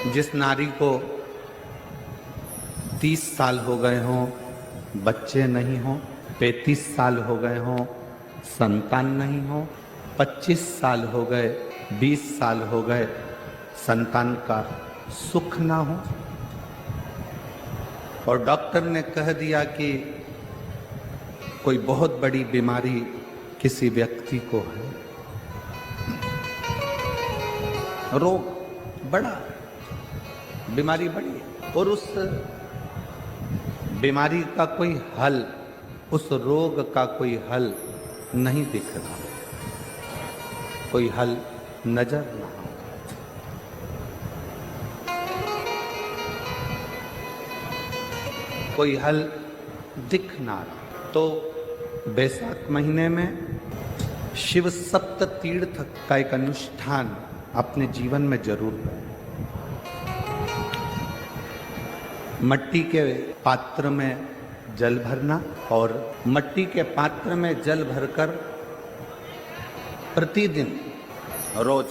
जिस नारी को 30 साल हो गए हों, बच्चे नहीं हों, 35 साल हो गए हों, संतान नहीं हो, 25 साल हो गए, 20 साल हो गए, संतान का सुख ना हो, और डॉक्टर ने कह दिया कि कोई बहुत बड़ी बीमारी किसी व्यक्ति को है, रोग बड़ा, बीमारी बड़ी है, और उस बीमारी का कोई हल, उस रोग का कोई हल नहीं दिख रहा, कोई हल नजर ना आ, कोई हल दिख ना रहा। तो बैसाख महीने में शिव सप्त तीर्थ का एक अनुष्ठान अपने जीवन में जरूर करें। मट्टी के पात्र में जल भरना, और मट्टी के पात्र में जल भरकर प्रतिदिन रोज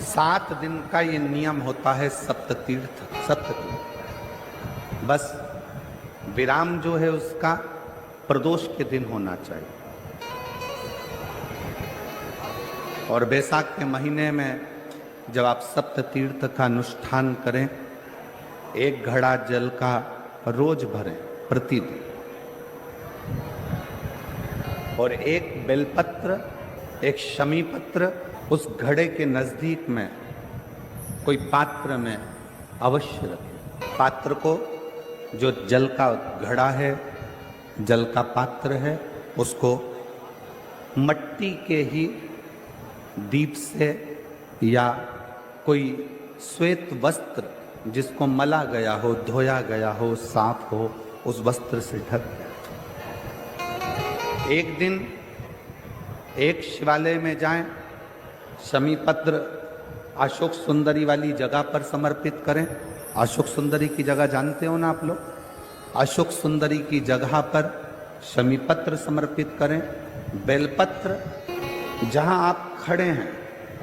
7 दिन का ये नियम होता है सप्ततीर्थ। बस विराम जो है उसका प्रदोष के दिन होना चाहिए। और बैसाख के महीने में जब आप सप्ततीर्थ का अनुष्ठान करें, 1 घड़ा जल का रोज भरें प्रतिदिन, और 1 बेलपत्र, 1 शमी पत्र उस घड़े के नजदीक में कोई पात्र में अवश्य रखें। पात्र को, जो जल का घड़ा है, जल का पात्र है, उसको मट्टी के ही दीप से या कोई श्वेत वस्त्र जिसको मला गया हो, धोया गया हो, साफ हो, उस वस्त्र से ढक दें। एक दिन एक शिवालय में जाएं, शमी पत्र अशोक सुंदरी वाली जगह पर समर्पित करें। अशोक सुंदरी की जगह जानते हो ना आप लोग? अशोक सुंदरी की जगह पर शमी पत्र समर्पित करें। बेलपत्र, जहां आप खड़े हैं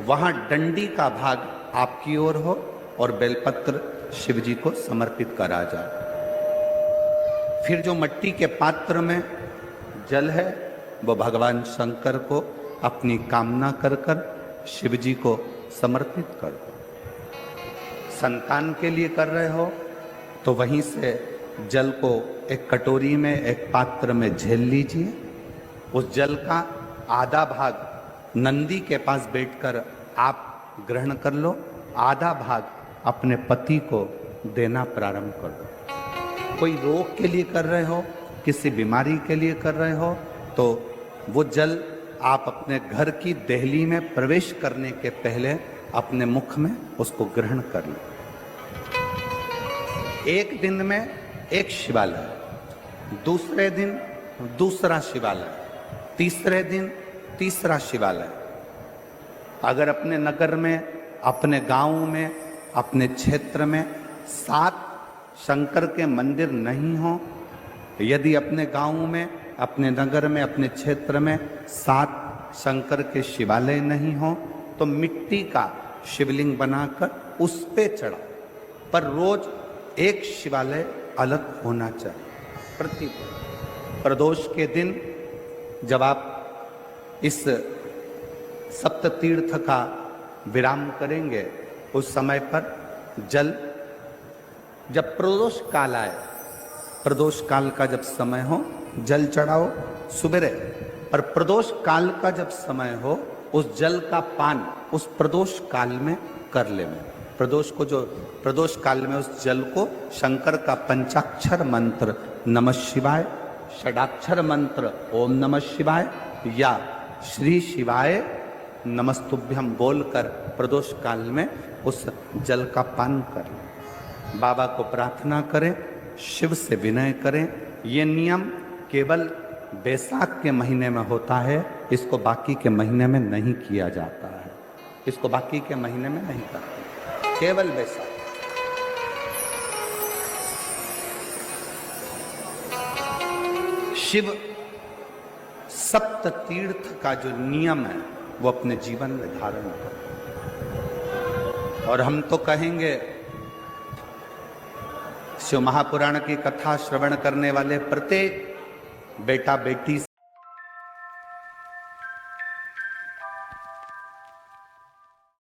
वहां डंडी का भाग आपकी ओर हो और बेलपत्र शिव जी को समर्पित करा जाए। फिर जो मट्टी के पात्र में जल है वो भगवान शंकर को अपनी कामना कर कर शिव जी को समर्पित कर दो। संतान के लिए कर रहे हो तो वहीं से जल को एक कटोरी में, एक पात्र में झेल लीजिए। उस जल का आधा भाग नंदी के पास बैठकर आप ग्रहण कर लो, आधा भाग अपने पति को देना प्रारंभ कर दो। कोई रोग के लिए कर रहे हो, किसी बीमारी के लिए कर रहे हो, तो वो जल आप अपने घर की देहली में प्रवेश करने के पहले अपने मुख में उसको ग्रहण कर लो। एक दिन में एक शिवालय, दूसरे दिन दूसरा शिवालय, तीसरे दिन तीसरा शिवालय। अगर अपने नगर में, अपने गांव में, अपने क्षेत्र में 7 शंकर के मंदिर नहीं हो, यदि अपने गांव में, अपने नगर में, अपने क्षेत्र में 7 शंकर के शिवालय नहीं हो, तो मिट्टी का शिवलिंग बनाकर उस पे चढ़ा, पर रोज एक शिवालय अलग होना चाहिए प्रतिदिन। प्रदोष के दिन जब आप इस सप्ततीर्थ का विराम करेंगे, उस समय पर जल, जब प्रदोष काल आए, प्रदोष काल का जब समय हो जल चढ़ाओ सुबेरे, पर प्रदोष काल का जब समय हो उस जल का पान उस प्रदोष काल में कर ले। प्रदोष को, जो प्रदोष काल में उस जल को शंकर का पंचाक्षर मंत्र नमः शिवाय, षडाक्षर मंत्र ओम नमः शिवाय या श्री शिवाय नमस्तुभ्यम बोलकर प्रदोष काल में उस जल का पान करें। बाबा को प्रार्थना करें, शिव से विनय करें। ये नियम केवल बैसाख के महीने में होता है, इसको बाकी के महीने में नहीं किया जाता है। इसको बाकी के महीने में नहीं करते, केवल बैसाख। शिव सप्त तीर्थ का जो नियम है वो अपने जीवन में धारण करें। और हम तो कहेंगे शिव महापुराण की कथा श्रवण करने वाले प्रत्येक बेटा बेटी